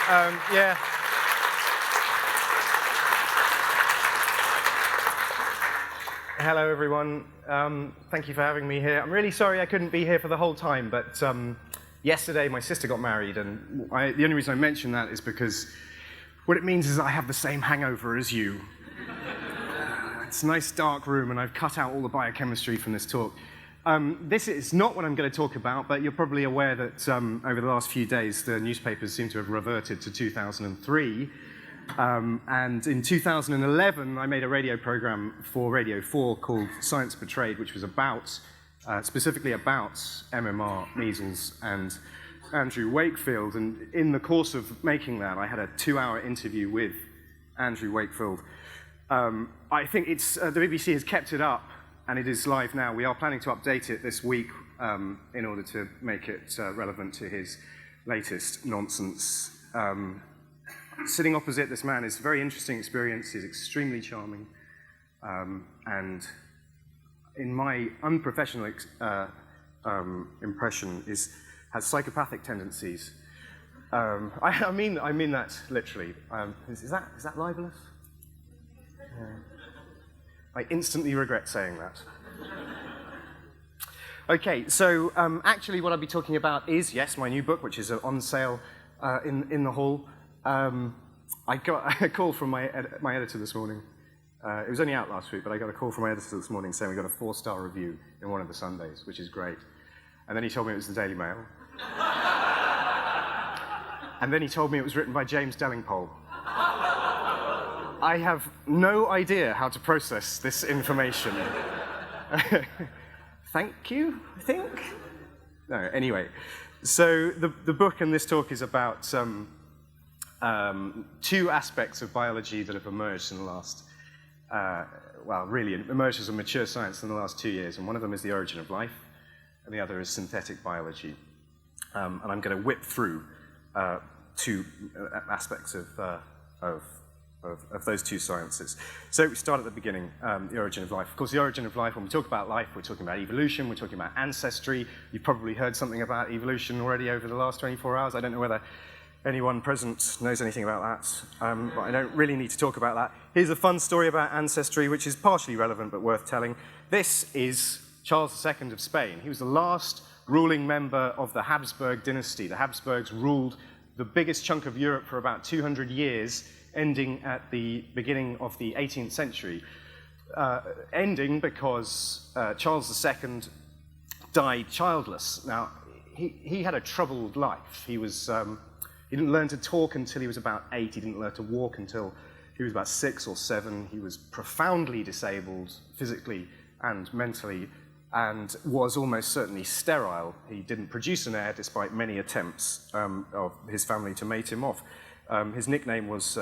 Yeah. Hello, everyone. Thank you for having me here. I'm really sorry I couldn't be here for the whole time, but yesterday my sister got married, and the only reason I mention that is because what it means is I have the same hangover as you. It's a nice dark room, and I've cut out all the biochemistry from this talk. This is not what I'm going to talk about, but you're probably aware that over the last few days, the newspapers seem to have reverted to 2003. And in 2011, I made a radio program for Radio 4 called Science Betrayed, which was about, specifically about MMR, measles, and Andrew Wakefield. And in the course of making that, I had a 2-hour interview with Andrew Wakefield. I think it's, the BBC has kept it up, and it is live now. We are planning to update it this week in order to make it relevant to his latest nonsense. Sitting opposite this man is a very interesting experience. He's extremely charming. And in my unprofessional impression, has psychopathic tendencies. I mean that literally. Is that libelous? I instantly regret saying that. Okay, so actually what I'll be talking about is, yes, my new book, which is on sale in the hall. I got a call from my editor this morning. It was only out last week, but I got a call from my editor this morning saying we got a 4-star review in one of the Sundays, which is great. And then he told me it was the Daily Mail. And then he told me it was written by James Dellingpole. I have no idea how to process this information. Thank you, I think? No, anyway. So the book and this talk is about two aspects of biology that have emerged in the last, really emerged as a mature science in the last 2 years. And one of them is the origin of life, and the other is synthetic biology. And I'm going to whip through two aspects of those two sciences. So we start at the beginning, the origin of life. Of course, the origin of life, when we talk about life, we're talking about evolution, we're talking about ancestry. You've probably heard something about evolution already over the last 24 hours. I don't know whether anyone present knows anything about that, but I don't really need to talk about that. Here's a fun story about ancestry, which is partially relevant but worth telling. This is Charles II of Spain. He was the last ruling member of the Habsburg dynasty. The Habsburgs ruled the biggest chunk of Europe for about 200 years, ending at the beginning of the 18th century. Ending because Charles II died childless. Now, he had a troubled life. He didn't learn to talk until he was about 8. He didn't learn to walk until he was about 6 or 7. He was profoundly disabled physically and mentally, and was almost certainly sterile. He didn't produce an heir despite many attempts of his family to mate him off. His nickname was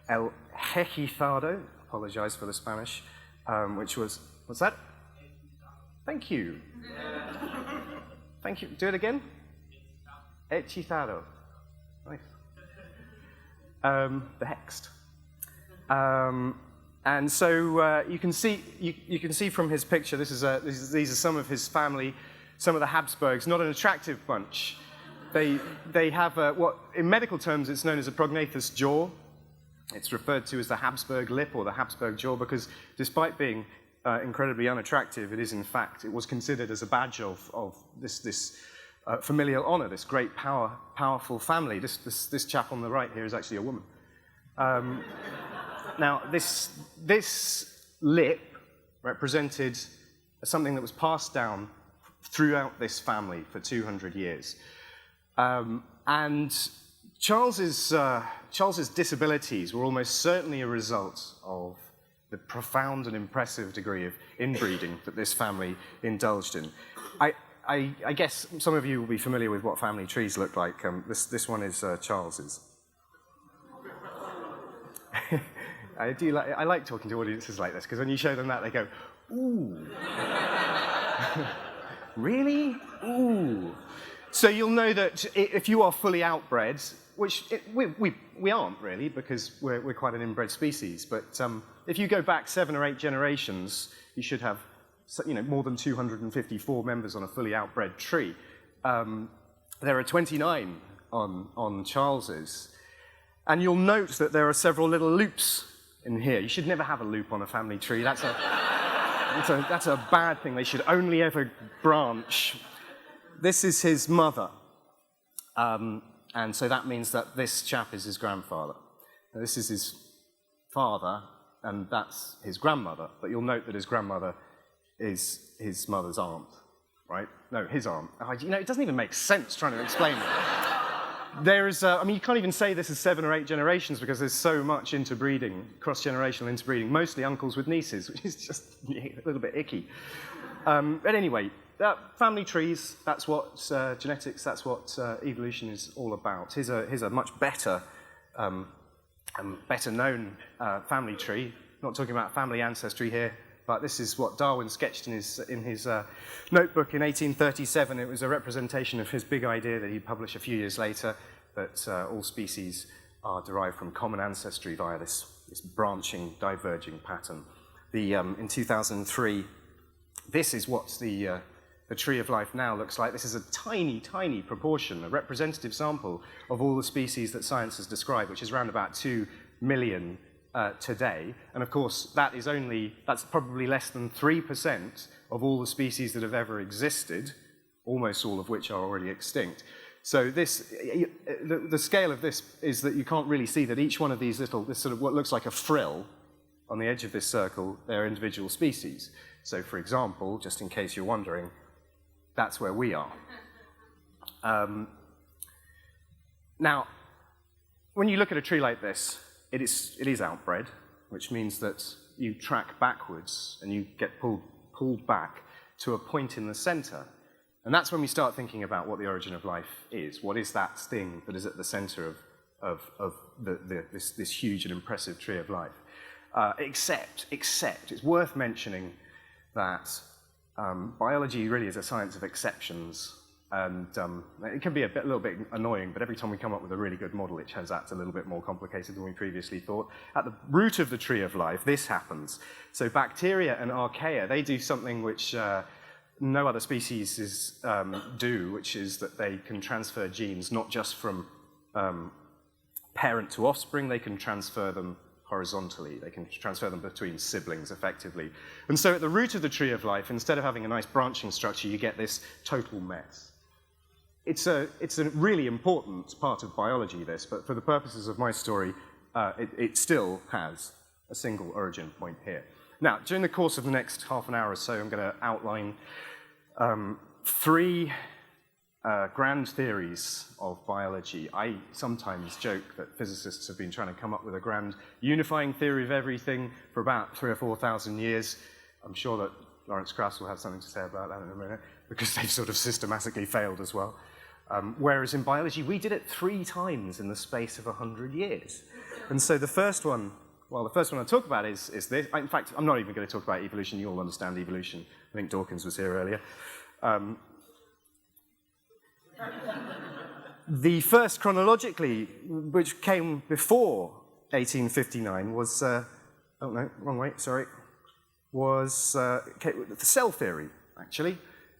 El Hejizado, apologize for the Spanish, which was, what's that? Thank you. Thank you. Do it again. Hechizado. Nice. The hexed. And so you can see from his picture, these are some of his family, some of the Habsburgs, not an attractive bunch. They have what, in medical terms, it's known as a prognathous jaw. It's referred to as the Habsburg Lip or the Habsburg jaw because despite being incredibly unattractive, it was considered as a badge of this familial honor, this great powerful family. This chap on the right here is actually a woman. Now, this lip represented something that was passed down throughout this family for 200 years. And Charles's disabilities were almost certainly a result of the profound and impressive degree of inbreeding that this family indulged in. I guess some of you will be familiar with what family trees look like. This one is Charles's. I like talking to audiences like this, because when you show them that, they go, ooh. Really? Ooh. So you'll know that if you are fully outbred, which we aren't really, because we're quite an inbred species, but if you go back 7 or 8 generations, you should have more than 254 members on a fully outbred tree. There are 29 on Charles's. And you'll note that there are several little loops in here. You should never have a loop on a family tree. That's a bad thing. They should only ever branch. This is his mother. And so that means that this chap is his grandfather. Now, this is his father, and that's his grandmother. But you'll note that his grandmother is his mother's aunt, right? No, his aunt. It doesn't even make sense trying to explain it. There is, you can't even say this is 7 or 8 generations because there's so much interbreeding, cross-generational interbreeding, mostly uncles with nieces, which is just a little bit icky. But anyway, family trees, that's what genetics, that's what evolution is all about. Here's a much better, better known family tree. Not talking about family ancestry here, but this is what Darwin sketched in his notebook in 1837. It was a representation of his big idea that he published a few years later, that all species are derived from common ancestry via this branching, diverging pattern. In 2003, this is what the tree of life now looks like. This is a tiny, tiny proportion, a representative sample of all the species that science has described, which is around about 2 million today. And of course, that's probably less than 3% of all the species that have ever existed, almost all of which are already extinct. So the scale of this is that you can't really see that each one of these this sort of what looks like a frill on the edge of this circle, they're individual species. So for example, just in case you're wondering, that's where we are. Now, when you look at a tree like this, it is outbred, which means that you track backwards and you get pulled back to a point in the center. And that's when we start thinking about what the origin of life is. What is that thing that is at the center of this huge and impressive tree of life? Except it's worth mentioning that biology really is a science of exceptions. And it can be a little bit annoying, but every time we come up with a really good model, it turns out it's a little bit more complicated than we previously thought. At the root of the tree of life, this happens. So bacteria and archaea, they do something which no other species do, which is that they can transfer genes not just from parent to offspring, they can transfer them horizontally. They can transfer them between siblings, effectively. And so at the root of the tree of life, instead of having a nice branching structure, you get this total mess. It's a really important part of biology, this, but for the purposes of my story, it still has a single origin point here. Now, during the course of the next half an hour or so, I'm going to outline 3 grand theories of biology. I sometimes joke that physicists have been trying to come up with a grand unifying theory of everything for about 3,000 or 4,000 years. I'm sure that Lawrence Krauss will have something to say about that in a minute, because they've sort of systematically failed as well. Whereas in biology, we did it 3 times in the space of 100 years. And so the first one I'll talk about is this. In fact, I'm not even going to talk about evolution. You all understand evolution. I think Dawkins was here earlier. The first chronologically, which came before 1859, was, oh no, wrong way, sorry, was the cell theory, actually,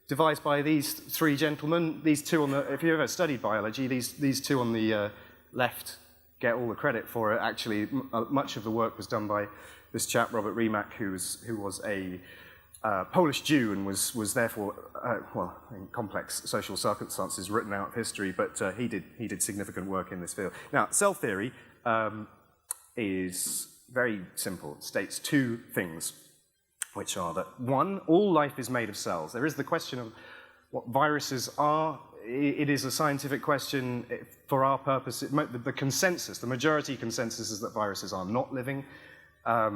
devised by these 3 gentlemen. These 2 on the, if you've ever studied biology, these 2 on the left get all the credit for it. Actually, much of the work was done by this chap, Robert Remak, who was a Polish Jew and was therefore, in complex social circumstances, written out of history, but he did significant work in this field. Now, cell theory is very simple. It states 2 things, which are that, 1, all life is made of cells. There is the question of what viruses are. It is a scientific question. For our purpose, the consensus, the majority consensus, is that viruses are not living. I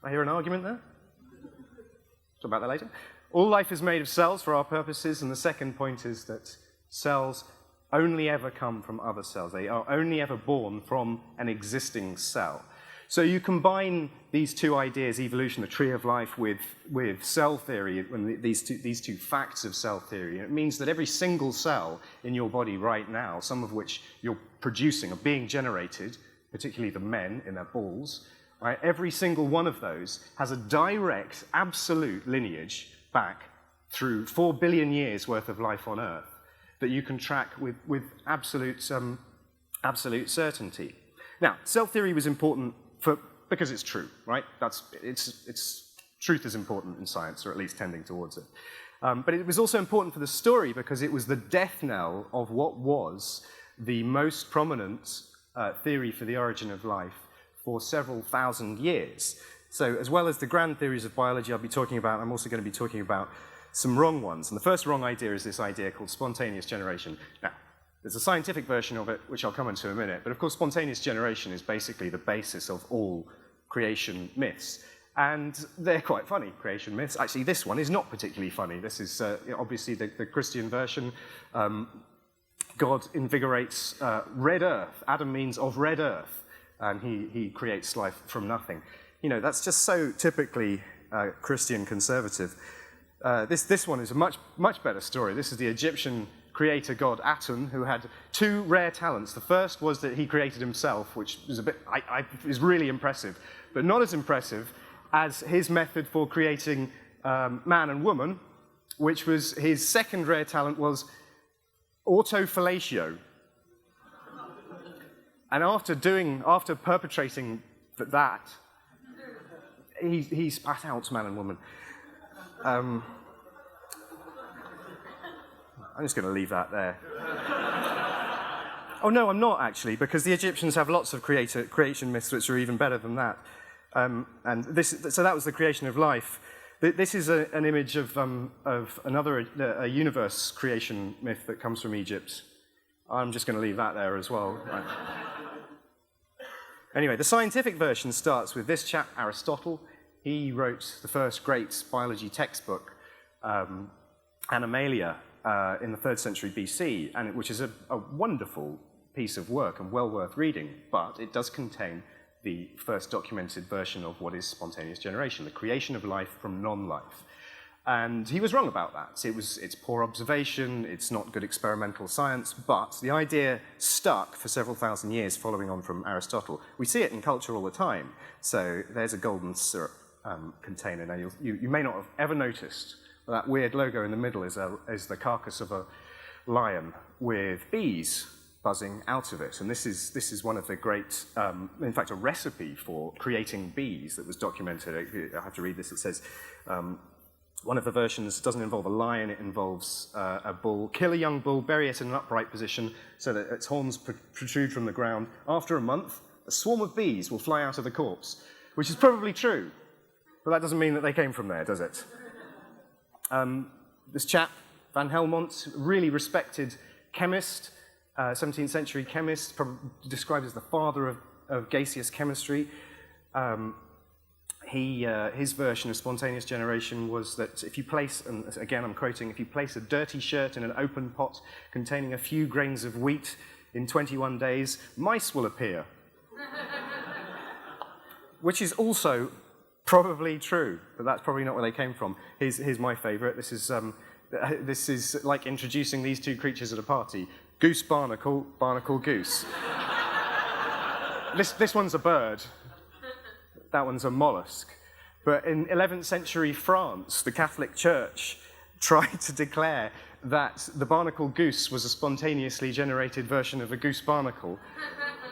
hear an argument there? Talk about that later. All life is made of cells for our purposes, and the second point is that cells only ever come from other cells. They are only ever born from an existing cell. So you combine these 2 ideas, evolution, the tree of life, with cell theory, these two facts of cell theory. And it means that every single cell in your body right now, some of which you're producing, are being generated, particularly the men in their balls, right? Every single one of those has a direct, absolute lineage back through 4 billion years worth of life on Earth that you can track with absolute absolute certainty. Now, cell theory was important because it's true, right? Truth is important in science, or at least tending towards it. But it was also important for the story because it was the death knell of what was the most prominent theory for the origin of life for several thousand years. So as well as the grand theories of biology I'll be talking about, I'm also going to be talking about some wrong ones. And the first wrong idea is this idea called spontaneous generation. Now, there's a scientific version of it, which I'll come into in a minute, but of course spontaneous generation is basically the basis of all creation myths. And they're quite funny, creation myths. Actually, this one is not particularly funny. This is obviously the Christian version. God invigorates red earth. Adam means of red earth, and he creates life from nothing. You know, that's just so typically Christian conservative. This one is a much better story. This is the Egyptian creator god Atum, who had two rare talents. The first was that he created himself, which is is really impressive, but not as impressive as his method for creating man and woman, which was his second rare talent was autofellatio. And after perpetrating that, he spat out man and woman. I'm just going to leave that there. Oh no, I'm not actually, because the Egyptians have lots of creation myths which are even better than that. So that was the creation of life. This is an image of another universe creation myth that comes from Egypt. I'm just going to leave that there as well. Right. Anyway, the scientific version starts with this chap, Aristotle. He wrote the first great biology textbook, Animalia, in the 3rd century BC, which is a wonderful piece of work and well worth reading, but it does contain the first documented version of what is spontaneous generation, the creation of life from non-life. And he was wrong about that. It's poor observation, it's not good experimental science, but the idea stuck for several thousand years following on from Aristotle. We see it in culture all the time. So there's a golden syrup container. Now you may not have ever noticed that weird logo in the middle is the carcass of a lion with bees buzzing out of it. And this is one of the great, in fact, a recipe for creating bees that was documented. I have to read this. It says, one of the versions doesn't involve a lion, it involves a bull. Kill a young bull, bury it in an upright position so that its horns protrude from the ground. After a month, a swarm of bees will fly out of the corpse, which is probably true, but that doesn't mean that they came from there, does it? This chap, Van Helmont, really respected chemist, 17th century chemist, described as the father of gaseous chemistry. His version of spontaneous generation was that if you place, and again I'm quoting, if you place a dirty shirt in an open pot containing a few grains of wheat in 21 days, mice will appear. Which is also probably true, but that's probably not where they came from. Here's my favourite. This is like introducing these two creatures at a party. Goose barnacle, barnacle goose. This one's a bird. That one's a mollusk. But in 11th century France, the Catholic Church tried to declare that the barnacle goose was a spontaneously generated version of a goose barnacle.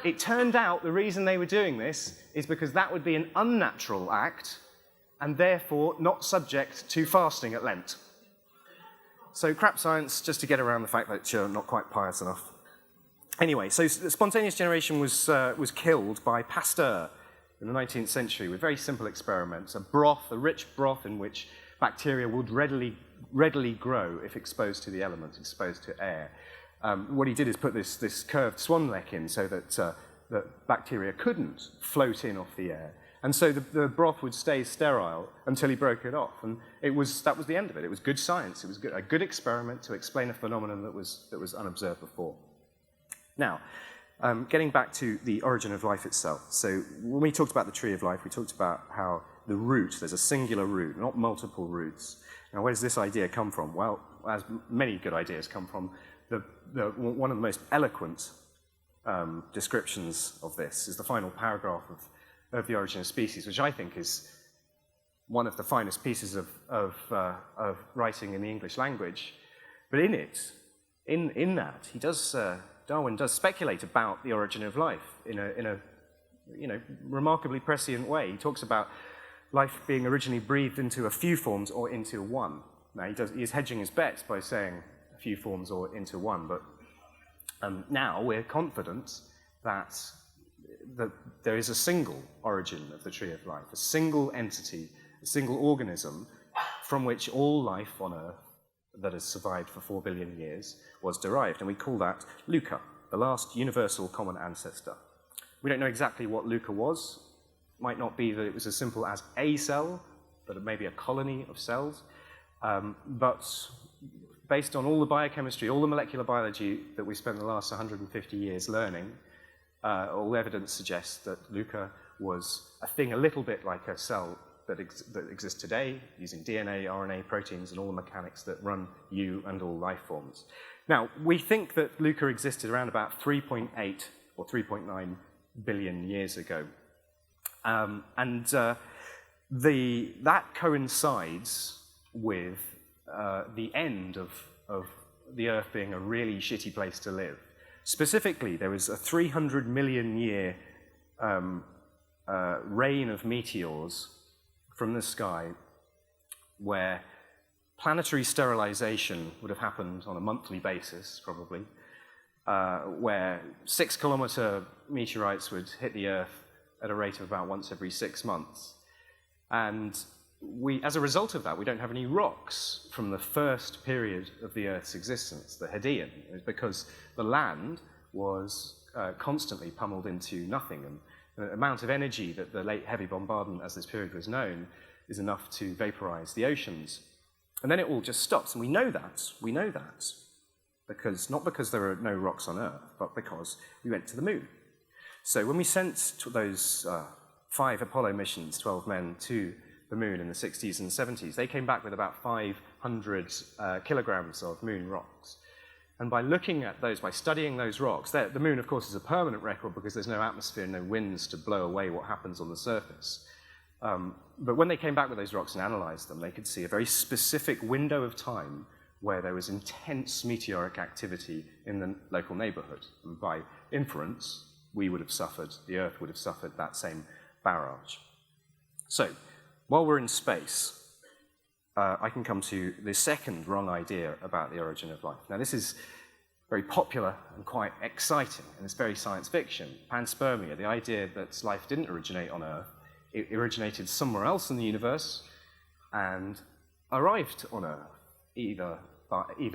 It turned out the reason they were doing this is because that would be an unnatural act and therefore not subject to fasting at Lent. So crap science just to get around the fact that you're not quite pious enough. Anyway, so spontaneous generation was killed by Pasteur in the 19th century with very simple experiments, a rich broth in which bacteria would readily grow if exposed to the elements, exposed to air. What he did is put this curved swan neck in so that bacteria couldn't float in off the air. And so the broth would stay sterile until he broke it off. And that was the end of it. It was good science. It was a good experiment to explain a phenomenon that was unobserved before. Now, getting back to the origin of life itself. So when we talked about the tree of life, we talked about how the root, there's a singular root, not multiple roots. Now, where does this idea come from? Well, as many good ideas come from, one of the most eloquent descriptions of this is the final paragraph of The Origin of Species, which I think is one of the finest pieces of writing in the English language. But in that, he does Darwin does speculate about the origin of life in a remarkably prescient way. He talks about life being originally breathed into a few forms or into one. Now, he is hedging his bets by saying a few forms or into one, but now we're confident that there is a single origin of the tree of life, a single entity, a single organism from which all life on Earth that has survived for 4 billion years was derived, and we call that LUCA, the last universal common ancestor. We don't know exactly what LUCA was. It might not be that it was as simple as a cell, but it may be a colony of cells. But based on all the biochemistry, all the molecular biology that we spent the last 150 years learning, all evidence suggests that LUCA was a thing a little bit like a cell that exists today, using DNA, RNA, proteins, and all the mechanics that run you and all life forms. Now, we think that LUCA existed around about 3.8 or 3.9 billion years ago. That coincides with the end of the Earth being a really shitty place to live. Specifically, there was a 300 million year rain of meteors from the sky where planetary sterilization would have happened on a monthly basis, probably, where 6-kilometer meteorites would hit the Earth at a rate of about once every 6 months. And as a result of that, we don't have any rocks from the first period of the Earth's existence, the Hadean. It was because the land was constantly pummeled into nothing, and the amount of energy that the late heavy bombardment, as this period was known, is enough to vaporize the oceans. And then it all just stops, and we know that, because not because there are no rocks on Earth, but because we went to the moon. So when we sent those 5 Apollo missions, 12 men, to the moon in the 60s and 70s, they came back with about 500 kilograms of moon rocks. And by looking at those, by studying those rocks, the moon, of course, is a permanent record because there's no atmosphere, no winds to blow away what happens on the surface. But when they came back with those rocks and analyzed them, they could see a very specific window of time where there was intense meteoric activity in the local neighborhood. And by inference, we would have suffered, the Earth would have suffered that same barrage. So, while we're in space, I can come to the second wrong idea about the origin of life. Now, this is very popular and quite exciting, and it's very science fiction. Panspermia, the idea that life didn't originate on Earth, it originated somewhere else in the universe and arrived on Earth, either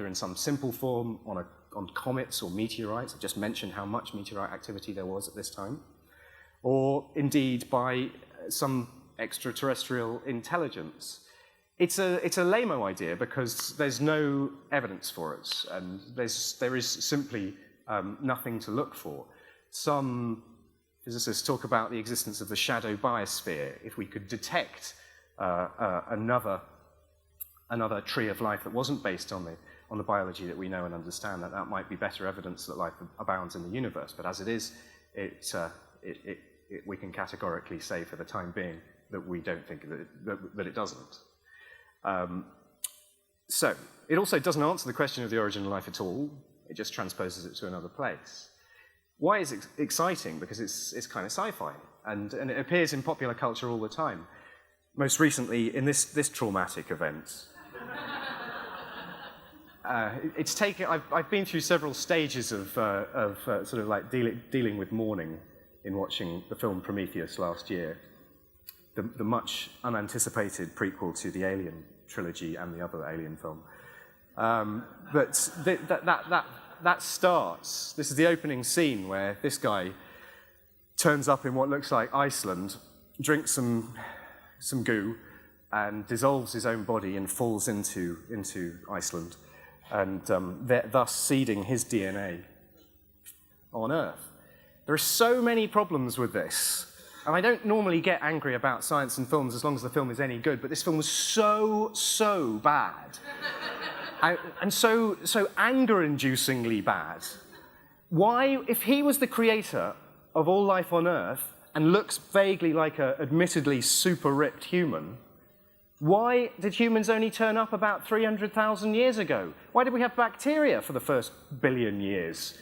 in some simple form on comets or meteorites. I just mentioned how much meteorite activity there was at this time, or indeed by some extraterrestrial intelligence. It's a lame-o idea because there's no evidence for it, and there is simply nothing to look for. Some physicists talk about the existence of the Shadow Biosphere. If we could detect another tree of life that wasn't based on the biology that we know and understand, that might be better evidence that life abounds in the universe. But as it is, we can categorically say for the time being that we don't think that it doesn't. So, it also doesn't answer the question of the origin of life at all. It just transposes it to another place. Why is it exciting? Because it's kind of sci-fi, and it appears in popular culture all the time. Most recently, in this traumatic event. I've been through several stages of sort of like dealing with mourning in watching the film Prometheus last year, the much unanticipated prequel to the Alien trilogy and the other Alien film. But that starts. This is the opening scene where this guy turns up in what looks like Iceland, drinks some goo, and dissolves his own body and falls into Iceland, and thus seeding his DNA on Earth. There are so many problems with this. And I don't normally get angry about science and films as long as the film is any good, but this film was so bad. and so anger-inducingly bad. Why, if he was the creator of all life on Earth and looks vaguely like an admittedly super-ripped human, why did humans only turn up about 300,000 years ago? Why did we have bacteria for the first billion years?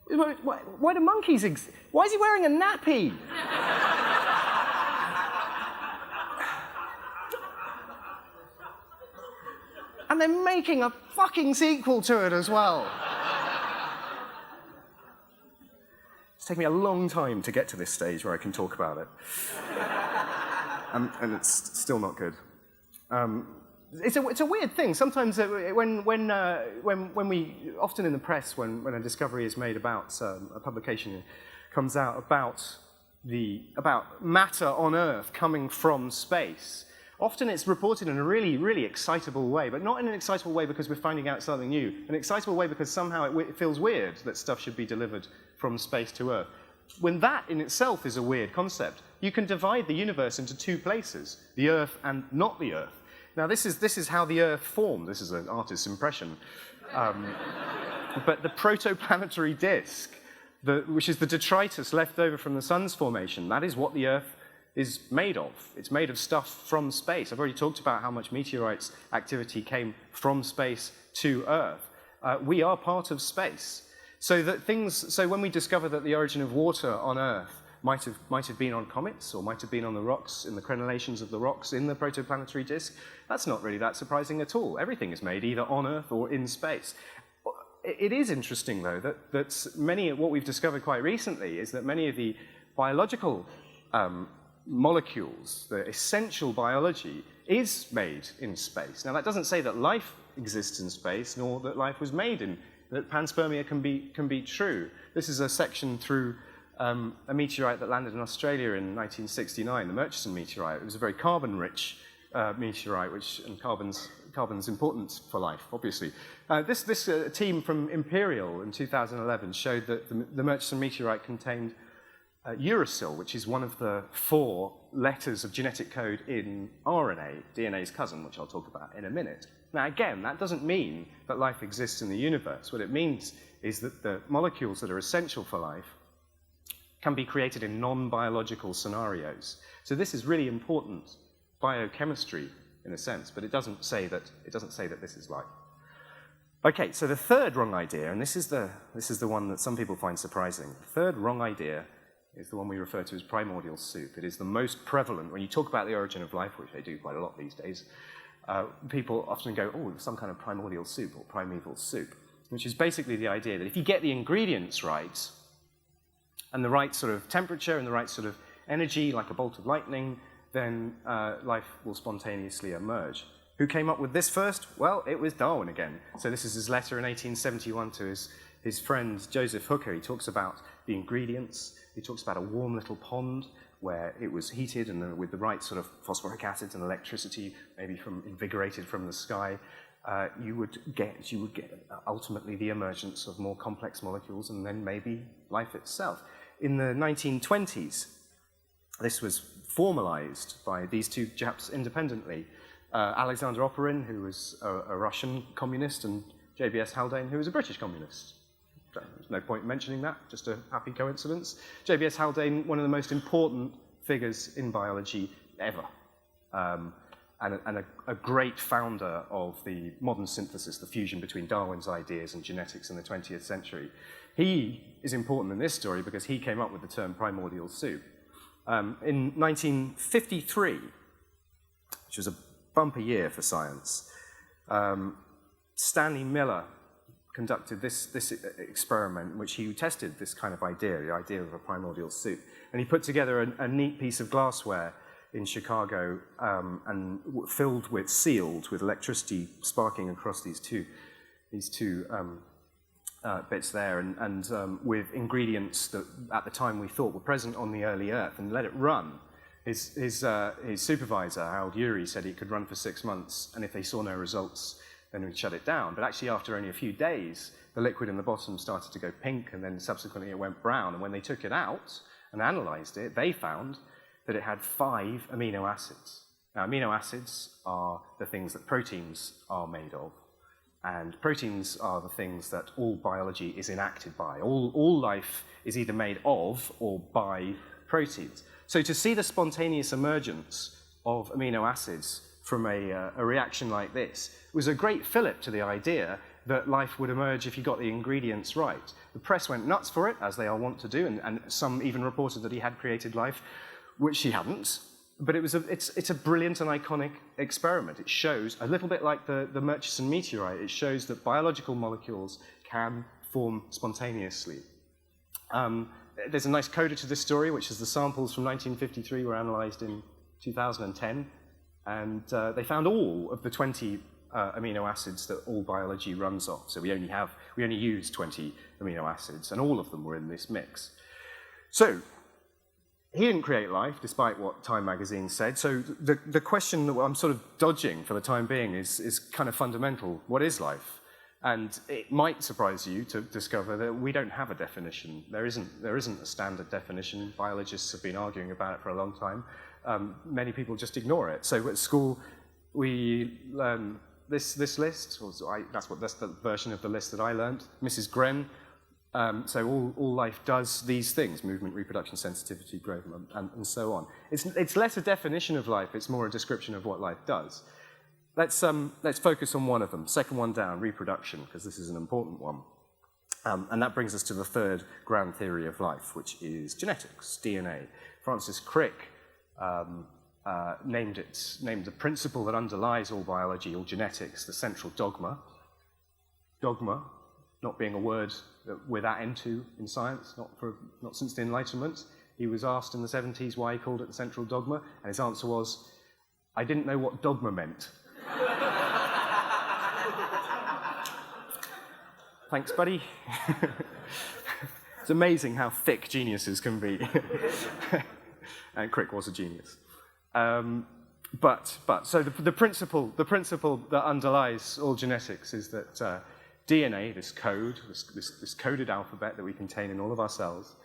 Why do monkeys exist? Why is he wearing a nappy? And they're making a fucking sequel to it as well. It's taken me a long time to get to this stage where I can talk about it. And it's still not good. It's a weird thing. Sometimes when we, often in the press, when a discovery is made about, a publication comes out about matter on Earth coming from space, often it's reported in a really, really excitable way, but not in an excitable way because we're finding out something new. An excitable way because somehow it feels weird that stuff should be delivered from space to Earth. When that in itself is a weird concept, you can divide the universe into two places, the Earth and not the Earth. Now, this is how the Earth formed. This is an artist's impression. But the protoplanetary disk, which is the detritus left over from the sun's formation, that is what the Earth is made of. It's made of stuff from space. I've already talked about how much meteorites activity came from space to Earth. We are part of space. So when we discover that the origin of water on Earth might have been on comets, or might have been on the rocks, in the crenellations of the rocks in the protoplanetary disk, that's not really that surprising at all. Everything is made either on Earth or in space. It is interesting, though, that what we've discovered quite recently is that many of the biological molecules, the essential biology, is made in space. Now, that doesn't say that life exists in space, nor that life was made that panspermia can be true. This is a section through a meteorite that landed in Australia in 1969, the Murchison Meteorite. It was a very carbon-rich meteorite, and carbon's important for life, obviously. This team from Imperial in 2011 showed that the Murchison Meteorite contained uracil, which is one of the 4 letters of genetic code in RNA, DNA's cousin, which I'll talk about in a minute. Now, again, that doesn't mean that life exists in the universe. What it means is that the molecules that are essential for life can be created in non-biological scenarios. So this is really important biochemistry, in a sense, but it doesn't say that this is life. Okay, so the third wrong idea, and this is the one that some people find surprising. The third wrong idea is the one we refer to as primordial soup. It is the most prevalent. When you talk about the origin of life, which they do quite a lot these days, people often go, oh, some kind of primordial soup or primeval soup, which is basically the idea that if you get the ingredients right, and the right sort of temperature and the right sort of energy, like a bolt of lightning, then life will spontaneously emerge. Who came up with this first? Well, it was Darwin again. So this is his letter in 1871 to his friend Joseph Hooker. He talks about the ingredients. He talks about a warm little pond where it was heated and with the right sort of phosphoric acid and electricity, maybe invigorated from the sky, you would get ultimately the emergence of more complex molecules and then maybe life itself. In the 1920s, this was formalized by these two chaps independently. Alexander Oparin, who was a Russian communist, and JBS Haldane, who was a British communist. There's no point mentioning that, just a happy coincidence. JBS Haldane, one of the most important figures in biology ever, and a great founder of the modern synthesis, the fusion between Darwin's ideas and genetics in the 20th century. He is important in this story because he came up with the term primordial soup. In 1953, which was a bumper year for science, Stanley Miller conducted this experiment in which he tested this kind of idea, the idea of a primordial soup. And he put together a neat piece of glassware in Chicago and sealed with electricity sparking across these two bits there, and with ingredients that at the time we thought were present on the early Earth, and let it run. His supervisor, Harold Urey, said it could run for 6 months, and if they saw no results, then we'd shut it down. But actually, after only a few days, the liquid in the bottom started to go pink, and then subsequently it went brown. And when they took it out and analyzed it, they found that it had 5 amino acids. Now, amino acids are the things that proteins are made of. And proteins are the things that all biology is enacted by. All life is either made of or by proteins. So to see the spontaneous emergence of amino acids from a reaction like this was a great fillip to the idea that life would emerge if you got the ingredients right. The press went nuts for it, as they are wont to do, and some even reported that he had created life, which he hadn't. But it's a brilliant and iconic experiment. It shows, a little bit like the Murchison Meteorite, it shows that biological molecules can form spontaneously. There's a nice coda to this story, which is the samples from 1953 were analysed in 2010, and they found all of the 20 amino acids that all biology runs off. So we only use 20 amino acids, and all of them were in this mix. So he didn't create life, despite what Time magazine said. So the question that I'm sort of dodging for the time being is kind of fundamental. What is life? And it might surprise you to discover that we don't have a definition. There isn't a standard definition. Biologists have been arguing about it for a long time. Many people just ignore it. So at school, we learn this list. That's the version of the list that I learned. Mrs. Gren. So all life does these things: movement, reproduction, sensitivity, growth, and so on. It's less a definition of life. It's more a description of what life does. Let's focus on one of them. Second one down, reproduction, because this is an important one. And that brings us to the third ground theory of life, which is genetics, DNA. Francis Crick named the principle that underlies all biology, all genetics, the central dogma. Dogma, not being a word that we're that into in science, not since the Enlightenment. He was asked in the 70s why he called it the central dogma, and his answer was, I didn't know what dogma meant. Thanks, buddy. It's amazing how thick geniuses can be. And Crick was a genius. So the principle that underlies all genetics is that DNA, this code, this coded alphabet that we contain in all of our cells,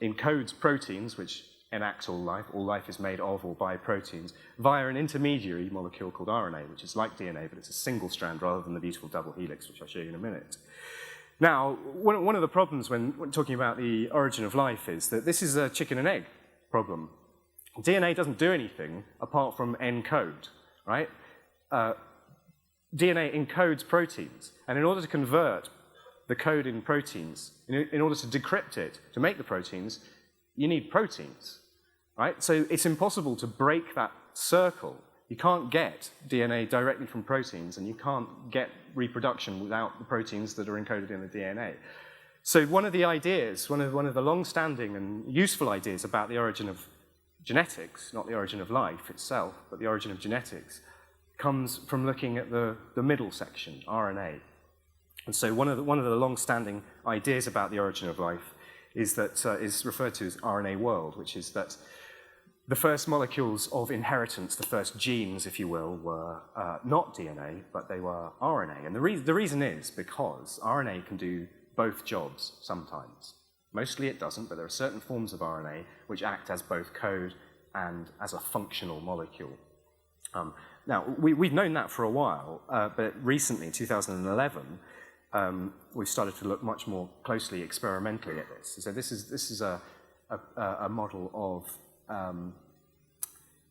encodes proteins, which enact all life. All life is made of or by proteins, via an intermediary molecule called RNA, which is like DNA, but it's a single strand rather than the beautiful double helix, which I'll show you in a minute. Now, one of the problems when talking about the origin of life is that this is a chicken and egg problem. DNA doesn't do anything apart from encode, right? DNA encodes proteins, and in order to convert the code in proteins, in order to decrypt it, to make the proteins, you need proteins, right? So it's impossible to break that circle. You can't get DNA directly from proteins, and you can't get reproduction without the proteins that are encoded in the DNA. So one of the ideas, one of the long-standing and useful ideas about the origin of genetics, not the origin of life itself, but the origin of genetics, comes from looking at the middle section, RNA. And so one of the long-standing ideas about the origin of life is referred to as RNA world, which is that the first molecules of inheritance, the first genes, if you will, were not DNA, but they were RNA. And the reason is because RNA can do both jobs sometimes. Mostly it doesn't, but there are certain forms of RNA which act as both code and as a functional molecule. Now, we've known that for a while, but recently, in 2011, we've started to look much more closely experimentally at this. So this is a model of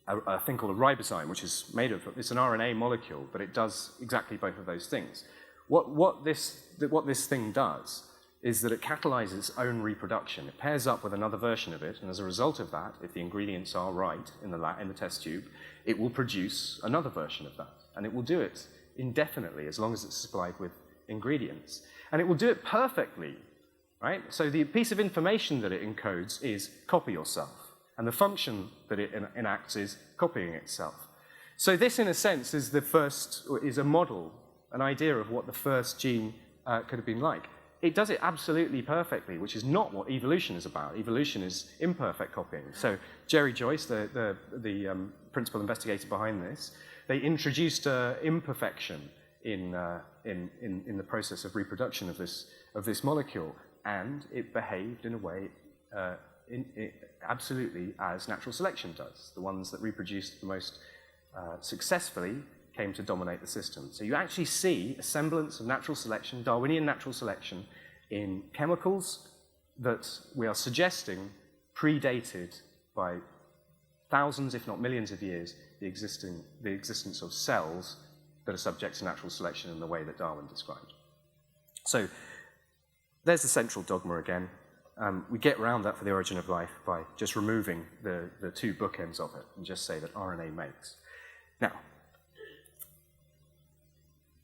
a thing called a ribozyme, which is made of, it's an RNA molecule, but it does exactly both of those things. What this thing does is that it catalyzes its own reproduction. It pairs up with another version of it, and as a result of that, if the ingredients are right in the test tube, it will produce another version of that, and it will do it indefinitely as long as it's supplied with ingredients. And it will do it perfectly, right? So the piece of information that it encodes is copy yourself, and the function that it enacts is copying itself. So this, in a sense, is a model, an idea of what the first gene could have been like. It does it absolutely perfectly, which is not what evolution is about. Evolution is imperfect copying. So Jerry Joyce, the principal investigator behind this, they introduced imperfection in the process of reproduction of this molecule, and it behaved in a way absolutely as natural selection does. The ones that reproduced the most successfully came to dominate the system. So you actually see a semblance of natural selection, Darwinian natural selection, in chemicals that we are suggesting predated by thousands, if not millions of years, the existence of cells that are subject to natural selection in the way that Darwin described. So there's the central dogma again. We get around that for the origin of life by just removing the two bookends of it and just say that RNA makes. Now,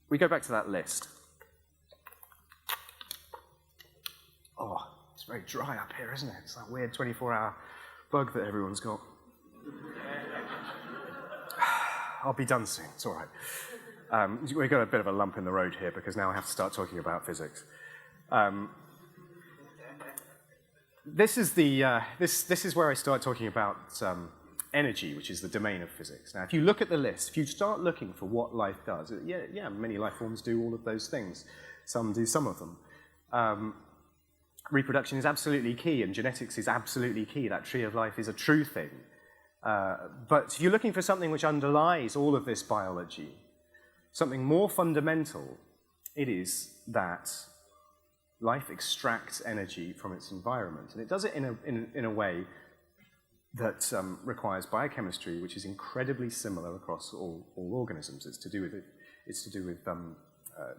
we go back to that list. Oh, it's very dry up here, isn't it? It's that weird 24-hour bug that everyone's got. I'll be done soon, it's all right. We've got a bit of a lump in the road here because now I have to start talking about physics. This is where I start talking about energy, which is the domain of physics. Now, if you look at the list, if you start looking for what life does, yeah, many life forms do all of those things. Some do some of them. Reproduction is absolutely key, and genetics is absolutely key. That tree of life is a true thing. But if you're looking for something which underlies all of this biology, something more fundamental, it is that life extracts energy from its environment, and it does it in a way that requires biochemistry, which is incredibly similar across all organisms. It's to do with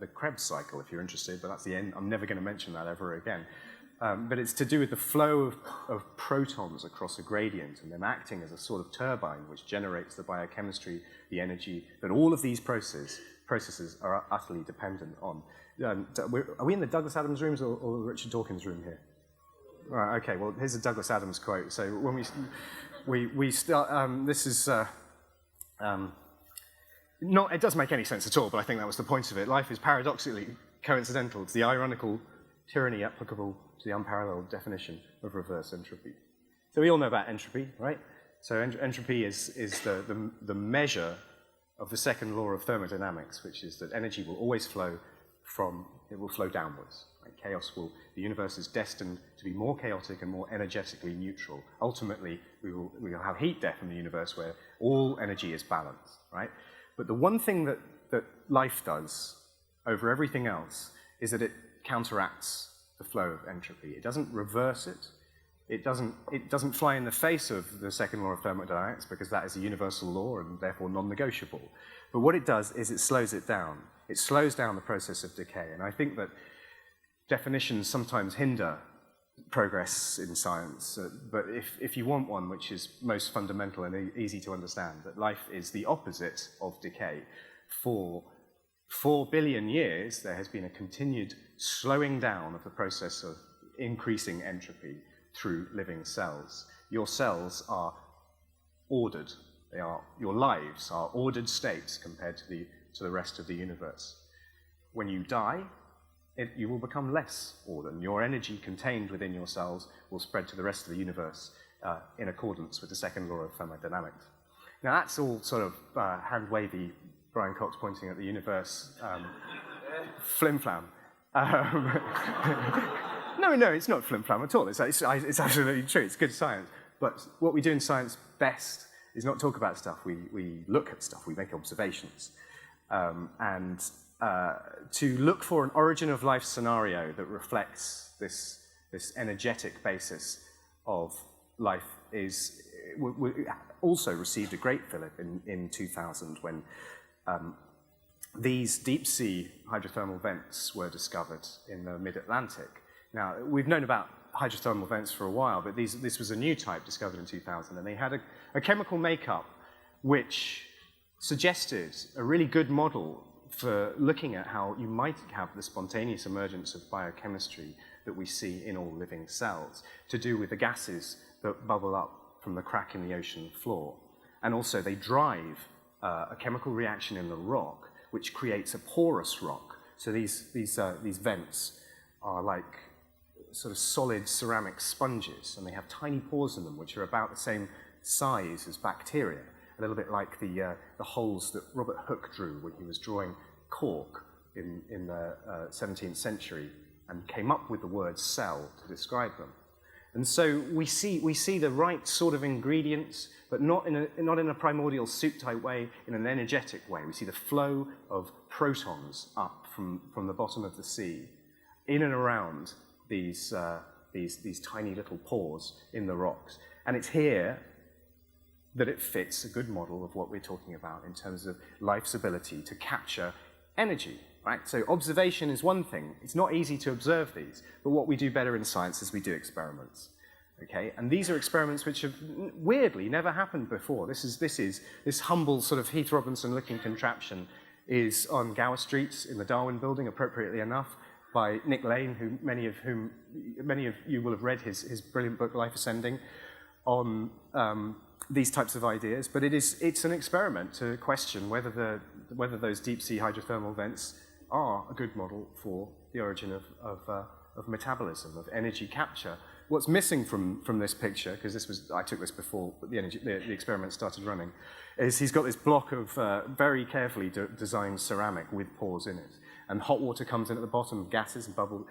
the Krebs cycle, if you're interested, but that's the end. I'm never going to mention that ever again. But it's to do with the flow of protons across a gradient and them acting as a sort of turbine which generates the biochemistry, the energy that all of these processes are utterly dependent on. Are we in the Douglas Adams rooms or Richard Dawkins room here? All right, okay, well, here's a Douglas Adams quote. So when we start, this is, it doesn't make any sense at all, but I think that was the point of it. Life is paradoxically coincidental. It's the ironical tyranny applicable to the unparalleled definition of reverse entropy. So we all know about entropy, right? So entropy is the measure of the second law of thermodynamics, which is that energy will always flow downwards. Right? The universe is destined to be more chaotic and more energetically neutral. Ultimately, we will have heat death in the universe where all energy is balanced, right? But the one thing that life does over everything else is that it counteracts the flow of entropy. It doesn't reverse it. It doesn't fly in the face of the second law of thermodynamics because that is a universal law and therefore non-negotiable. But what it does is it slows it down. It slows down the process of decay. And I think that definitions sometimes hinder progress in science. But if you want one which is most fundamental and easy to understand, that life is the opposite of decay. For 4 billion years, there has been a continued slowing down of the process of increasing entropy through living cells. Your cells are ordered. Your lives are ordered states compared to the rest of the universe. When you die, you will become less ordered. Your energy contained within your cells will spread to the rest of the universe in accordance with the second law of thermodynamics. Now that's all sort of hand-wavy, Brian Cox pointing at the universe, flim-flam. No, it's not flim-flam at all. It's absolutely true. It's good science. But what we do in science best is not talk about stuff. We look at stuff. We make observations. And to look for an origin of life scenario that reflects this energetic basis of life also received a great fillip in 2000 when these deep-sea hydrothermal vents were discovered in the mid-Atlantic. Now, we've known about hydrothermal vents for a while, but this was a new type discovered in 2000, and they had a chemical makeup which suggested a really good model for looking at how you might have the spontaneous emergence of biochemistry that we see in all living cells, to do with the gases that bubble up from the crack in the ocean floor. And also they drive a chemical reaction in the rock, which creates a porous rock. So these vents are like sort of solid ceramic sponges, and they have tiny pores in them, which are about the same size as bacteria, a little bit like the holes that Robert Hooke drew when he was drawing cork in the 17th century, and came up with the word cell to describe them. And so we see the right sort of ingredients, but not in a primordial soup type way, in an energetic way. We see the flow of protons up from the bottom of the sea, in and around these tiny little pores in the rocks. And it's here that it fits a good model of what we're talking about in terms of life's ability to capture energy, right? So observation is one thing. It's not easy to observe these, but what we do better in science is we do experiments, okay? And these are experiments which have weirdly never happened before. This humble sort of Heath Robinson-looking contraption is on Gower Street in the Darwin building, appropriately enough, by Nick Lane, who many of you will have read his brilliant book, Life Ascending, on these types of ideas. But it's an experiment to question whether those deep-sea hydrothermal vents are a good model for the origin of metabolism, of energy capture. What's missing from this picture, because I took this before the experiment started running, is he's got this block of very carefully designed ceramic with pores in it. And hot water comes in at the bottom, gases and bubble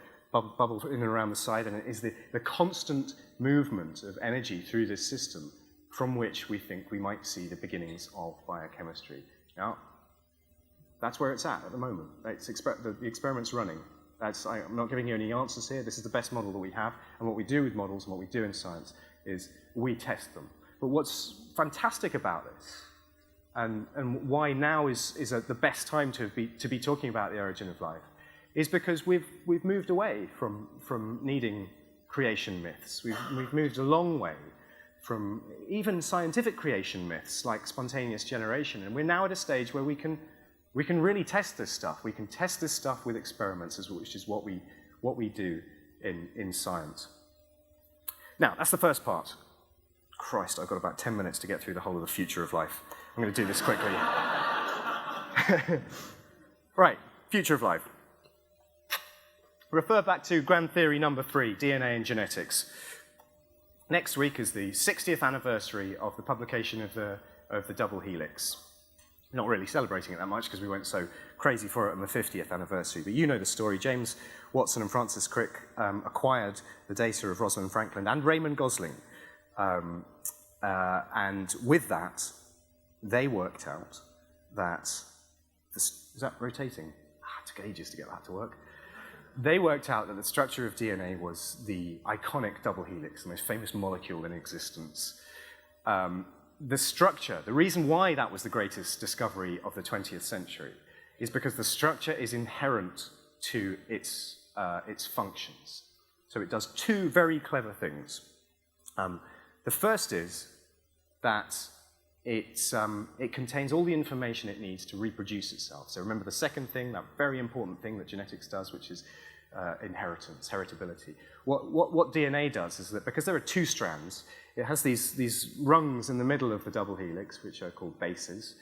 in and around the side, and it is the constant movement of energy through this system from which we think we might see the beginnings of biochemistry. Now, that's where it's at the moment. The experiment's running. I'm not giving you any answers here. This is the best model that we have, and what we do with models and what we do in science is we test them. But what's fantastic about this, and why now is the best time to be talking about the origin of life, is because we've moved away from needing creation myths. We've moved a long way from even scientific creation myths like spontaneous generation, and we're now at a stage where we can really test this stuff. We can test this stuff with experiments, which is what we do in science. Now, that's the first part. Christ, I've got about 10 minutes to get through the whole of the future of life. I'm going to do this quickly. Right, future of life. Refer back to grand theory number 3, DNA and genetics. Next week is the 60th anniversary of the publication of the double helix. Not really celebrating it that much because we went so crazy for it on the 50th anniversary. But you know the story. James Watson and Francis Crick acquired the data of Rosalind Franklin and Raymond Gosling. And with that, they worked out that... Is that rotating? It took ages to get that to work. They worked out that the structure of DNA was the iconic double helix, the most famous molecule in existence. The structure, the reason why that was the greatest discovery of the 20th century is because the structure is inherent to its functions. So it does two very clever things. The first is that it contains all the information it needs to reproduce itself. So remember the second thing, that very important thing that genetics does, which is inheritance, heritability. What DNA does is that because there are two strands, it has these rungs in the middle of the double helix, which are called bases,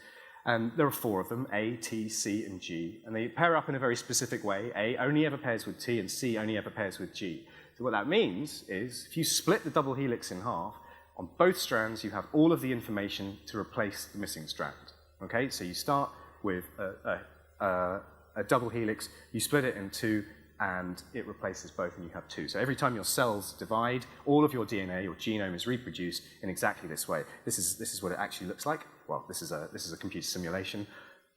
and there are 4 of them, A, T, C, and G, and they pair up in a very specific way. A only ever pairs with T, and C only ever pairs with G. So what that means is, if you split the double helix in half, on both strands you have all of the information to replace the missing strand. Okay, so you start with a double helix, you split it in 2, and it replaces both, and you have 2. So every time your cells divide, all of your DNA, your genome, is reproduced in exactly this way. This is what it actually looks like. Well, this is a computer simulation,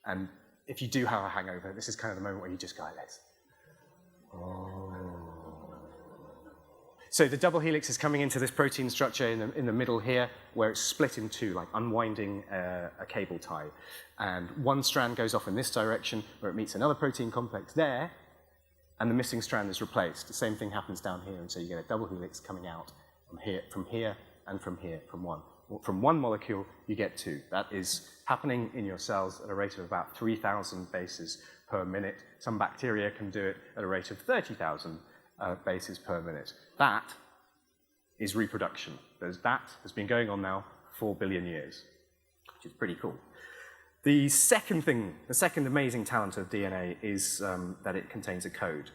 and if you do have a hangover, this is kind of the moment where you just go like this. Oh. So the double helix is coming into this protein structure in the middle here, where it's split in 2, like unwinding a cable tie. And one strand goes off in this direction, where it meets another protein complex there, and the missing strand is replaced. The same thing happens down here, and so you get a double helix coming out from here, and from here, from one. From one molecule, you get 2. That is happening in your cells at a rate of about 3,000 bases per minute. Some bacteria can do it at a rate of 30,000 bases per minute. That is reproduction. That has been going on now for 4 billion years, which is pretty cool. The second amazing talent of DNA is that it contains a code.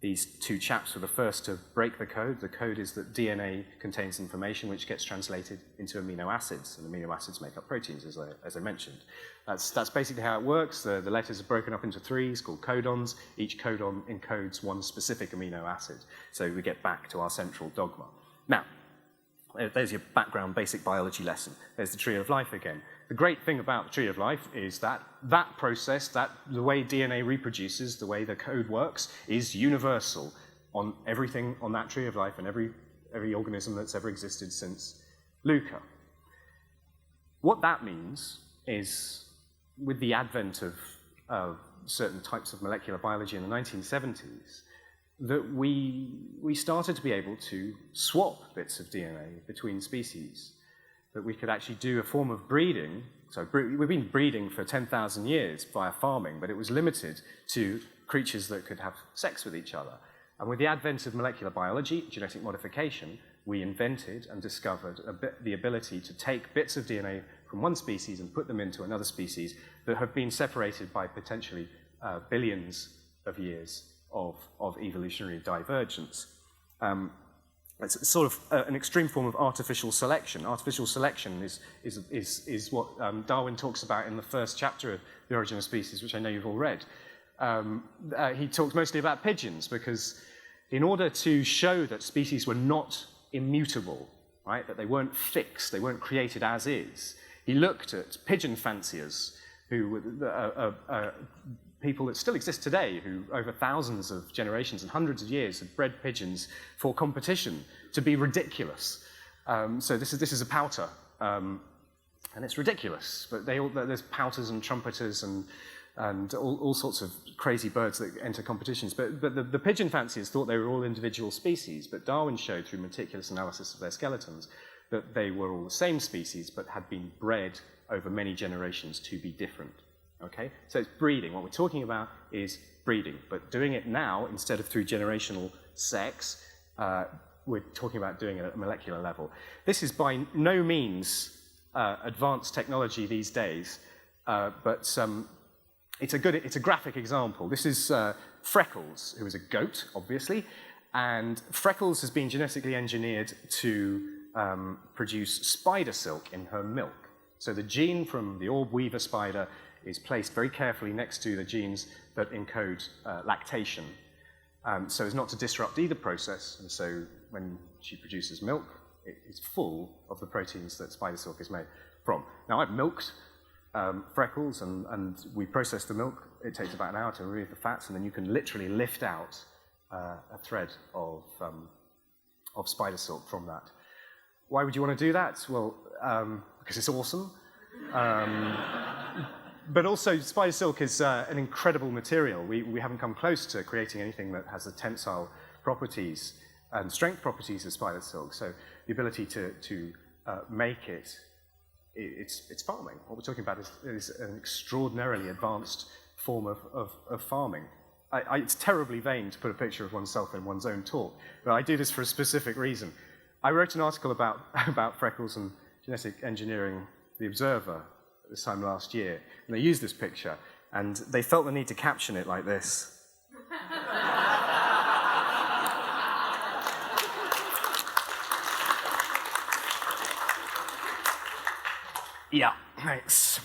These 2 chaps were the first to break the code. The code is that DNA contains information which gets translated into amino acids, and amino acids make up proteins, as I mentioned. That's basically how it works. The letters are broken up into 3s called codons. Each codon encodes one specific amino acid. So we get back to our central dogma. Now, there's your background basic biology lesson. There's the tree of life again. The great thing about the tree of life is that process, the way DNA reproduces, the way the code works, is universal on everything on that tree of life and every organism that's ever existed since Luca. What that means is, with the advent of certain types of molecular biology in the 1970s, that we started to be able to swap bits of DNA between species, that we could actually do a form of breeding. So we've been breeding for 10,000 years via farming, but it was limited to creatures that could have sex with each other. And with the advent of molecular biology, genetic modification, we invented and discovered the ability to take bits of DNA from one species and put them into another species that have been separated by potentially billions of years of evolutionary divergence. It's sort of an extreme form of artificial selection. Artificial selection is what Darwin talks about in the first chapter of The Origin of Species, which I know you've all read. He talks mostly about pigeons, because in order to show that species were not immutable, right, that they weren't fixed, they weren't created as is, he looked at pigeon fanciers, who were people that still exist today, who over thousands of generations and hundreds of years had bred pigeons for competition to be ridiculous. So this is a pouter, and it's ridiculous. But there's pouters and trumpeters and all sorts of crazy birds that enter competitions. But the pigeon fanciers thought they were all individual species, but Darwin showed through meticulous analysis of their skeletons that they were all the same species, but had been bred over many generations to be different. Okay? So it's breeding. What we're talking about is breeding, but doing it now, instead of through generational sex, we're talking about doing it at a molecular level. This is by no means advanced technology these days, but it's a graphic example. This is Freckles, who is a goat, obviously, and Freckles has been genetically engineered to produce spider silk in her milk. So the gene from the orb weaver spider is placed very carefully next to the genes that encode lactation, so as not to disrupt either process. And so when she produces milk, it is full of the proteins that spider silk is made from. Now, I've milked Freckles, and we process the milk. It takes about an hour to remove the fats, and then you can literally lift out a thread of spider silk from that. Why would you want to do that? Well, because it's awesome. But also, spider silk is an incredible material. We haven't come close to creating anything that has the tensile properties and strength properties of spider silk. So the ability to make it's farming. What we're talking about is an extraordinarily advanced form of farming. It's terribly vain to put a picture of oneself in one's own talk, but I do this for a specific reason. I wrote an article about Freckles and genetic engineering, The Observer, this time last year, and they used this picture, and they felt the need to caption it like this. Yeah, thanks.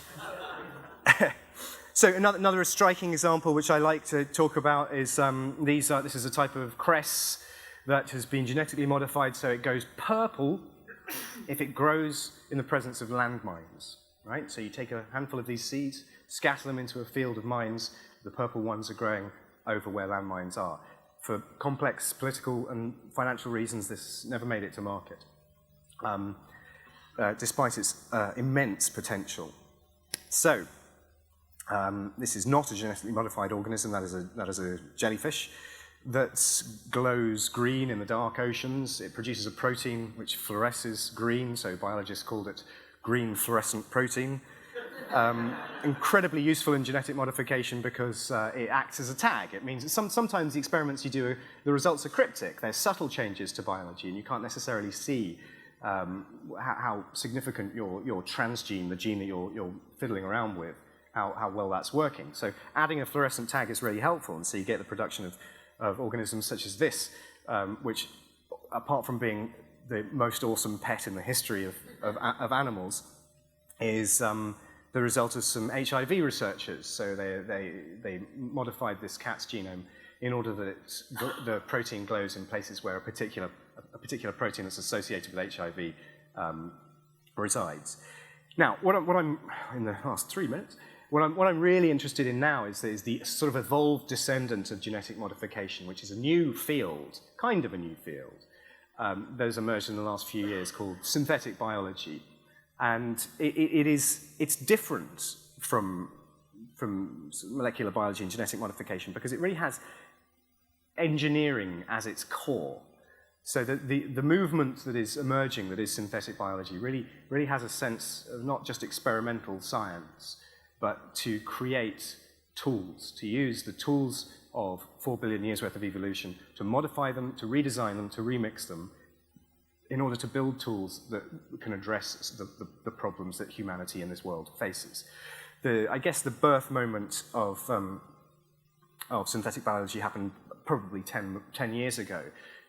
So another striking example which I like to talk about is this is a type of cress that has been genetically modified so it goes purple if it grows in the presence of landmines. Right? So you take a handful of these seeds, scatter them into a field of mines. The purple ones are growing over where landmines are. For complex political and financial reasons, this never made it to market, despite its immense potential. So this is not a genetically modified organism. That is a jellyfish that glows green in the dark oceans. It produces a protein which fluoresces green, so biologists called it green fluorescent protein. Incredibly useful in genetic modification because it acts as a tag. It means that sometimes the experiments you do, the results are cryptic. There's subtle changes to biology, and you can't necessarily see how significant your transgene, the gene that you're fiddling around with, how well that's working. So adding a fluorescent tag is really helpful, and so you get the production of organisms such as this, which, apart from being the most awesome pet in the history of animals, is the result of some HIV researchers. So they modified this cat's genome in order that the protein glows in places where a particular protein that's associated with HIV resides. Now, what I'm in the last 3 minutes, what I'm really interested in now is the sort of evolved descendant of genetic modification, which is a new field, kind of a new field, that has emerged in the last few years called synthetic biology. And it's different from molecular biology and genetic modification because it really has engineering as its core. So the movement that is emerging, that is synthetic biology, really has a sense of not just experimental science, but to create tools, to use the tools of 4 billion years worth of evolution, to modify them, to redesign them, to remix them, in order to build tools that can address the problems that humanity in this world faces. I guess the birth moment of synthetic biology happened probably 10 years ago.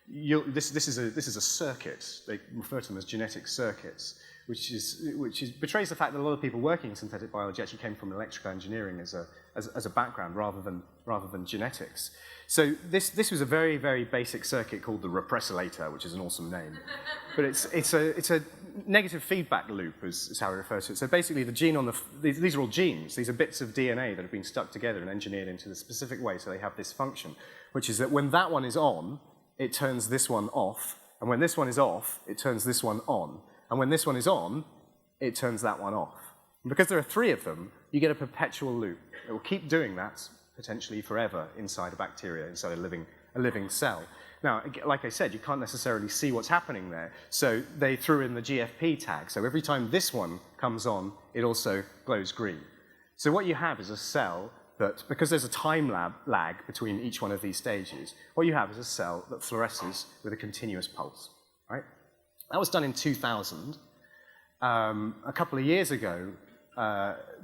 This is a circuit. They refer to them as genetic circuits, which betrays the fact that a lot of people working in synthetic biology actually came from electrical engineering as a background rather than genetics. So this was a very, very basic circuit called the Repressilator, which is an awesome name. But it's a negative feedback loop, is how we refer to it. So basically, the gene on these are all genes. These are bits of DNA that have been stuck together and engineered into the specific way so they have this function, which is that when that one is on, it turns this one off, and when this one is off, it turns this one on, and when this one is on, it turns that one off. And because there are 3 of them, you get a perpetual loop. It will keep doing that, potentially forever, inside a bacteria, inside a living cell. Now, like I said, you can't necessarily see what's happening there, so they threw in the GFP tag, so every time this one comes on, it also glows green. So what you have is a cell that, because there's a time lag between each one of these stages, what you have is a cell that fluoresces with a continuous pulse, right? That was done in 2000. A couple of years ago,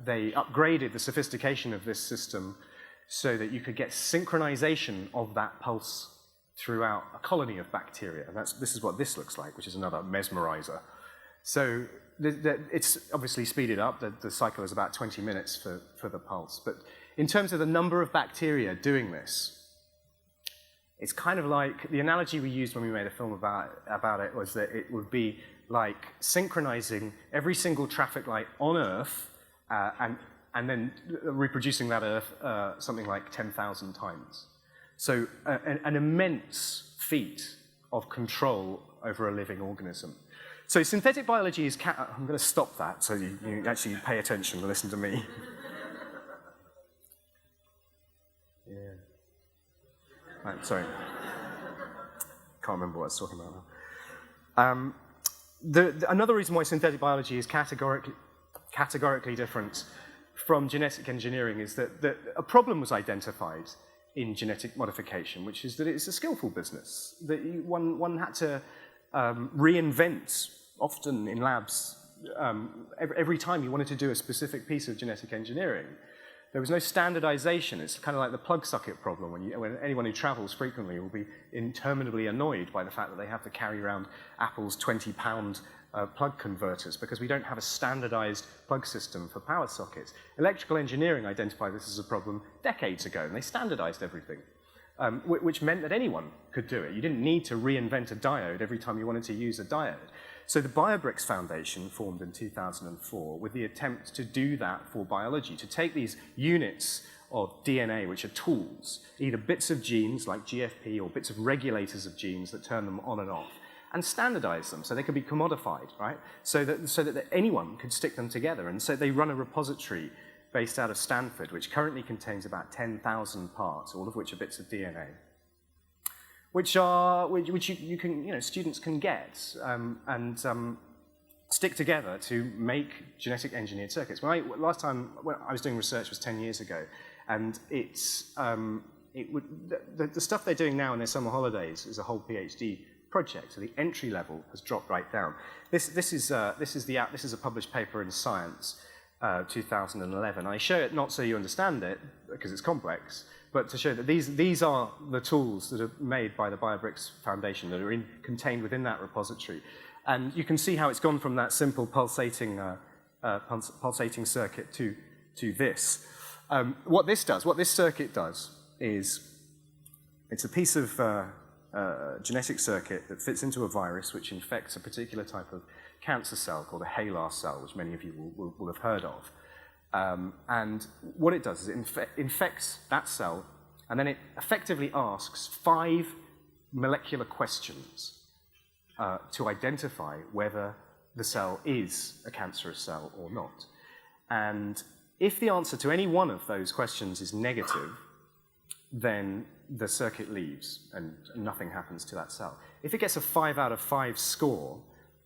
they upgraded the sophistication of this system so that you could get synchronization of that pulse throughout a colony of bacteria. And this is what this looks like, which is another mesmerizer. So it's obviously speeded up. The cycle is about 20 minutes for the pulse. But in terms of the number of bacteria doing this, it's kind of like, the analogy we used when we made a film about it was that it would be like synchronizing every single traffic light on Earth and then reproducing that Earth something like 10,000 times. So an immense feat of control over a living organism. So synthetic biology is... I'm going to stop that so you actually pay attention and listen to me. Yeah. Right, sorry. Can't remember what I was talking about now. Another reason why synthetic biology is categorically different from genetic engineering is that a problem was identified in genetic modification, which is that it's a skillful business. That one had to reinvent, often in labs, every time you wanted to do a specific piece of genetic engineering. There was no standardization. It's kind of like the plug socket problem. When anyone who travels frequently will be interminably annoyed by the fact that they have to carry around Apple's 20-pound plug converters because we don't have a standardized plug system for power sockets. Electrical engineering identified this as a problem decades ago, and they standardized everything, which meant that anyone could do it. You didn't need to reinvent a diode every time you wanted to use a diode. So the Biobricks Foundation formed in 2004 with the attempt to do that for biology, to take these units of DNA, which are tools, either bits of genes like GFP or bits of regulators of genes that turn them on and off, and standardize them so they could be commodified, right? So that anyone could stick them together. And so they run a repository based out of Stanford, which currently contains about 10,000 parts, all of which are bits of DNA, which you can, students can get and stick together to make genetic engineered circuits. Last time when I was doing research was 10 years ago, and the stuff they're doing now in their summer holidays is a whole PhD project, so the entry level has dropped right down. This is a published paper in Science, 2011. I show it not so you understand it, because it's complex, but to show that these are the tools that are made by the Biobricks Foundation that are contained within that repository. And you can see how it's gone from that simple pulsating circuit to this. What this circuit does is, it's a piece of genetic circuit that fits into a virus which infects a particular type of cancer cell called a HALAR cell, which many of you will have heard of. And what it does is it infects that cell, and then it effectively asks 5 molecular questions to identify whether the cell is a cancerous cell or not. And if the answer to any one of those questions is negative, then the circuit leaves and nothing happens to that cell. If it gets a 5 out of 5 score,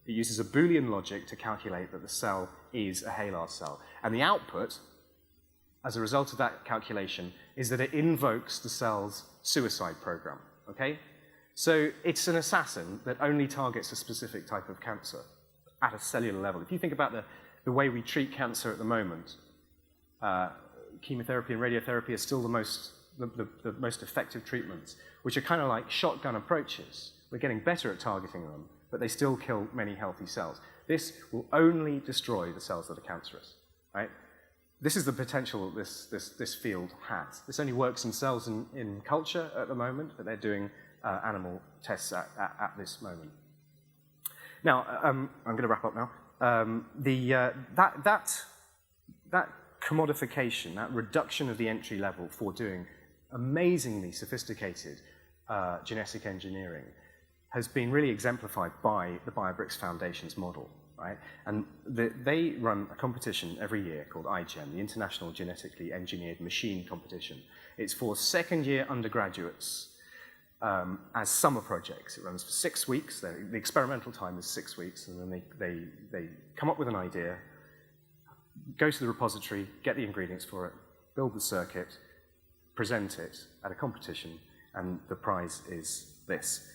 it uses a Boolean logic to calculate that the cell is a HALAR cell. And the output, as a result of that calculation, is that it invokes the cell's suicide program, okay? So it's an assassin that only targets a specific type of cancer at a cellular level. If you think about the way we treat cancer at the moment, chemotherapy and radiotherapy are still the most effective treatments, which are kind of like shotgun approaches. We're getting better at targeting them, but they still kill many healthy cells. This will only destroy the cells that are cancerous, right? This is the potential this field has. This only works in cells in culture at the moment, but they're doing animal tests at this moment. Now, I'm going to wrap up now. That commodification, that reduction of the entry level for doing amazingly sophisticated genetic engineering has been really exemplified by the Biobricks Foundation's model, right? And they run a competition every year called iGEM, the International Genetically Engineered Machine Competition. It's for second-year undergraduates as summer projects. It runs for 6 weeks. The experimental time is 6 weeks, and then they come up with an idea, go to the repository, get the ingredients for it, build the circuit, present it at a competition, and the prize is this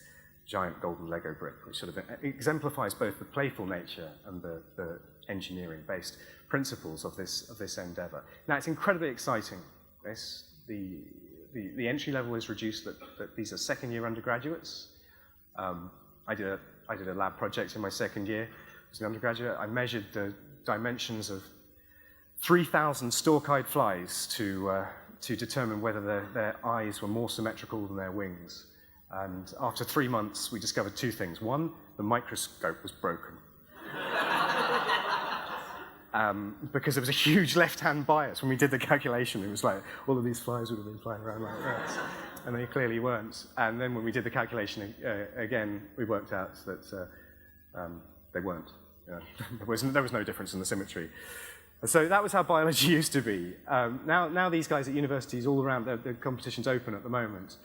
giant golden Lego brick, which sort of exemplifies both the playful nature and the engineering-based principles of this endeavor. Now, it's incredibly exciting, this. The entry level is reduced, that these are second-year undergraduates. I did a lab project in my second year as an undergraduate. I measured the dimensions of 3,000 stalk-eyed flies to determine whether their eyes were more symmetrical than their wings. And after 3 months, we discovered 2 things. One, the microscope was broken. Because there was a huge left-hand bias. When we did the calculation, it was like all of these flies would have been flying around like rats, and they clearly weren't. And then when we did the calculation again, we worked out that they weren't. You know, there was no difference in the symmetry. So that was how biology used to be. Now these guys at universities all around, the competition's open at the moment.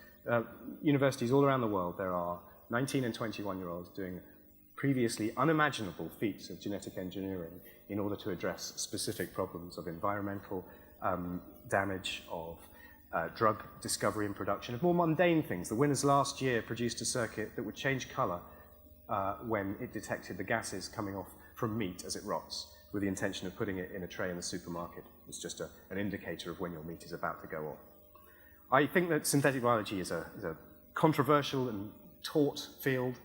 Universities all around the world, there are 19 and 21-year-olds doing previously unimaginable feats of genetic engineering in order to address specific problems of environmental damage, of drug discovery and production, of more mundane things. The winners last year produced a circuit that would change color when it detected the gases coming off from meat as it rots, with the intention of putting it in a tray in the supermarket. It's just an indicator of when your meat is about to go off. I think that synthetic biology is a controversial and taught field.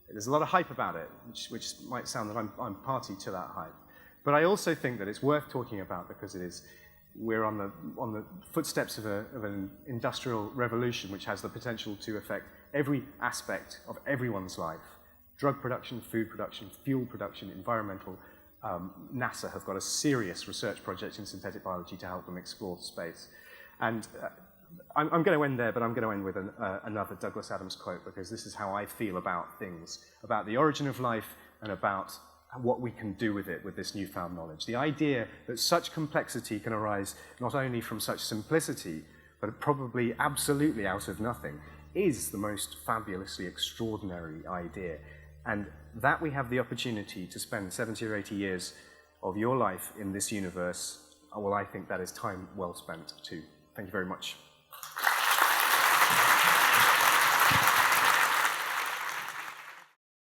There's a lot of hype about it, which might sound that I'm party to that hype. But I also think that it's worth talking about because we're on the footsteps of an industrial revolution which has the potential to affect every aspect of everyone's life. Drug production, food production, fuel production, environmental. NASA have got a serious research project in synthetic biology to help them explore space. And I'm going to end there, but I'm going to end with another Douglas Adams quote, because this is how I feel about things, about the origin of life and about what we can do with it, with this newfound knowledge. The idea that such complexity can arise not only from such simplicity, but probably absolutely out of nothing, is the most fabulously extraordinary idea. And that we have the opportunity to spend 70 or 80 years of your life in this universe, well, I think that is time well spent too. Thank you very much.